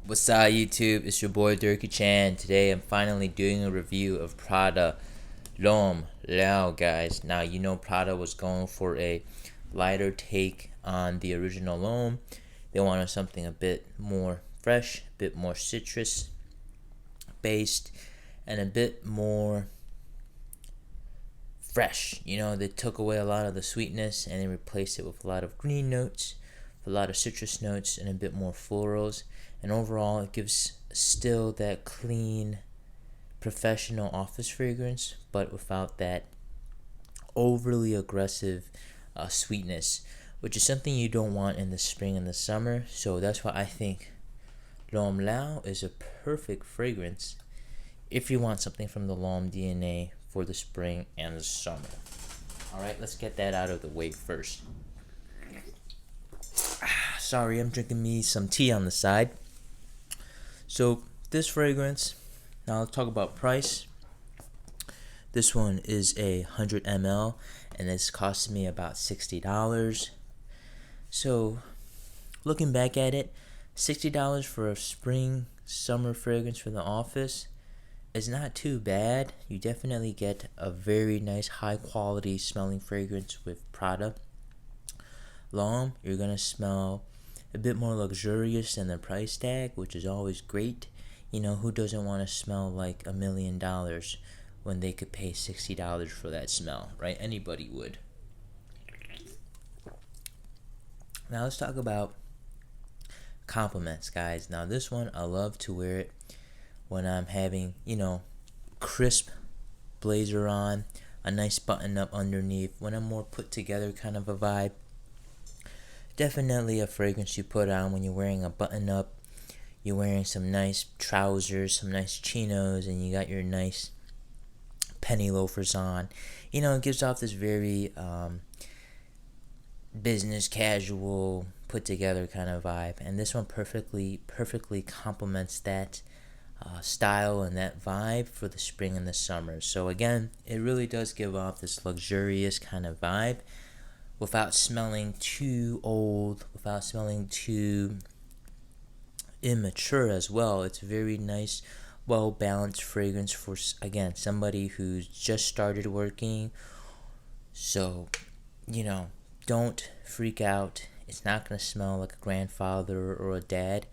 What's up, YouTube? It's your boy Durkee Chan. Today I'm finally doing a review of Prada L'Homme Lao, guys. Now, you know Prada was going for a lighter take on the original L'Homme. They wanted something a bit more fresh, a bit more citrus based, and a bit more fresh. You know, they took away a lot of the sweetness and they replaced it with a lot of green notes, a lot of citrus notes, and a bit more florals. And overall, it gives still that clean, professional office fragrance, but without that overly aggressive sweetness, which is something you don't want in the spring and the summer. So that's why I think L'Homme Lao is a perfect fragrance if you want something from the L'Homme DNA for the spring and the summer. Alright, let's get that out of the way first. Sorry, I'm drinking me some tea on the side. So this fragrance, now let's talk about price. This one is 100 ml and it's costing me about $60. So looking back at it, $60 for a spring summer fragrance for the office is not too bad. You definitely get a very nice high quality smelling fragrance with Prada L'Homme. You're gonna smell a bit more luxurious than the price tag, which is always great. You know, who doesn't want to smell like $1 million when they could pay $60 for that smell, right? Anybody would. Now let's talk about compliments, guys. Now this one, I love to wear it when I'm having, crisp blazer on, a nice button up underneath, when I'm more put together kind of a vibe. Definitely a fragrance you put on when you're wearing a button up, you're wearing some nice trousers, some nice chinos, and you got your nice penny loafers on. You know, it gives off this very business casual, put together kind of vibe, and this one perfectly complements that style and that vibe for the spring and the summer. So again, it really does give off this luxurious kind of vibe without smelling too old, without smelling too immature as well. It's a very nice, well balanced fragrance for, again, somebody who's just started working. So, don't freak out. It's not going to smell like a grandfather or a dad.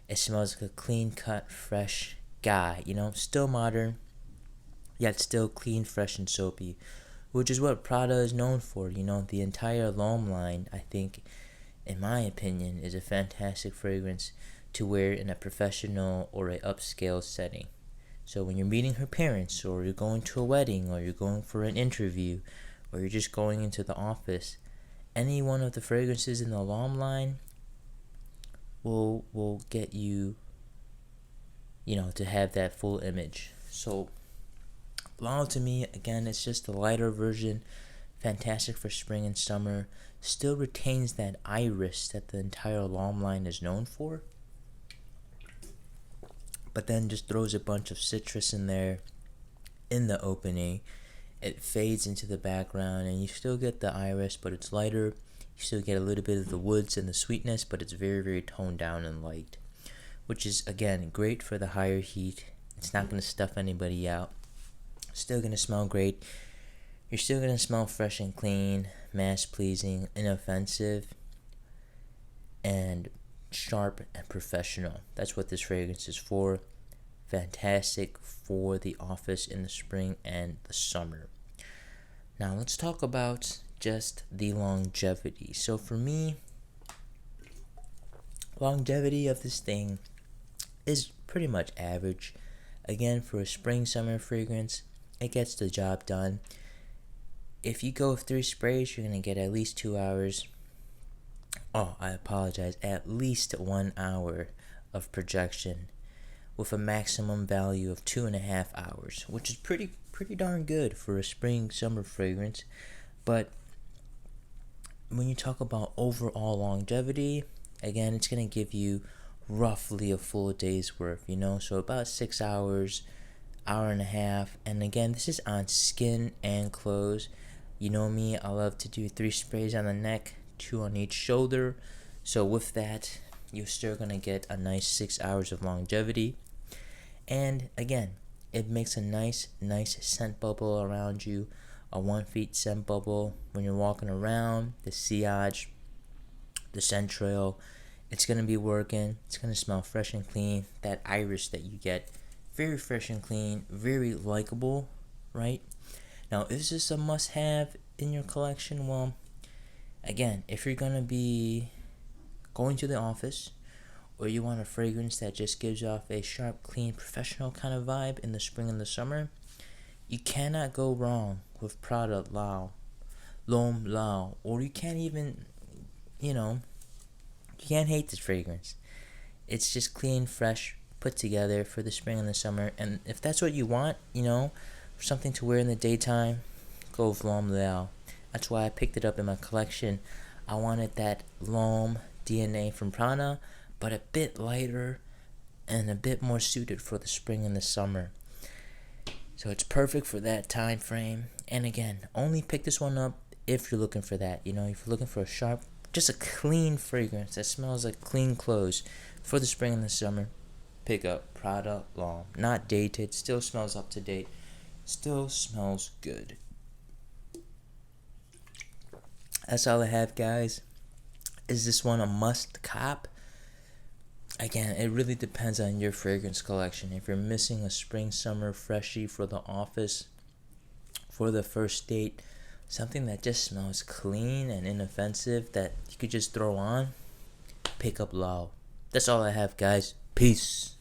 It smells like a clean cut, fresh guy, still modern, yet still clean, fresh, and soapy, which is what Prada is known for. The entire L'Homme line, I think, in my opinion, is a fantastic fragrance to wear in a professional or a upscale setting. So when you're meeting her parents, or you're going to a wedding, or you're going for an interview, or you're just going into the office, any one of the fragrances in the L'Homme line will get you, to have that full image. So L'Homme, to me, again, it's just a lighter version, fantastic for spring and summer, still retains that iris that the entire L'Homme line is known for, but then just throws a bunch of citrus in there in the opening. It fades into the background and you still get the iris, but it's lighter. You still get a little bit of the woods and the sweetness, but it's very, very toned down and light, which is, again, great for the higher heat. It's not going to stuff anybody out. Still going to smell great. You're still going to smell fresh and clean, mass pleasing, inoffensive, and sharp and professional. That's what this fragrance is for. Fantastic for the office in the spring and the summer. Now let's talk about just the longevity. So for me, longevity of this thing is pretty much average. Again, for a spring summer fragrance, it gets the job done. If you go with 3 sprays, you're going to get at least 2 hours. Oh, I apologize, at least 1 hour of projection, with a maximum value of 2.5 hours, which is pretty darn good for a spring summer fragrance. But when you talk about overall longevity, again, it's going to give you roughly a full day's worth, so about 6 hours, hour and a half. And again, this is on skin and clothes. You know me, I love to do 3 sprays on the neck, 2 on each shoulder. So with that, you're still gonna get a nice 6 hours of longevity. And again, it makes a nice scent bubble around you, a 1 feet scent bubble when you're walking around. The sillage, the scent trail, it's gonna be working. It's gonna smell fresh and clean. That iris that you get, very fresh and clean, very likable, right? Now, is this a must-have in your collection? Well, again, if you're gonna be going to the office, or you want a fragrance that just gives off a sharp, clean, professional kind of vibe in the spring and the summer, you cannot go wrong with Prada L'Homme Lao, or you can't even, you can't hate this fragrance. It's just clean, fresh, put together for the spring and the summer. And if that's what you want, something to wear in the daytime, go with L'Homme Lao. That's why I picked it up in my collection. I wanted that L'Homme DNA from Prada, but a bit lighter and a bit more suited for the spring and the summer. So it's perfect for that time frame. And again, only pick this one up if you're looking for that. If you're looking for a sharp, just a clean fragrance that smells like clean clothes for the spring and the summer, pick up Prada L'Homme. Not dated, still smells up to date, still smells good. That's all I have, guys. Is this one a must cop? Again, it really depends on your fragrance collection. If you're missing a spring summer freshie for the office, for the first date, something that just smells clean and inoffensive that you could just throw on, pick up Lao. That's all I have, guys. Peace.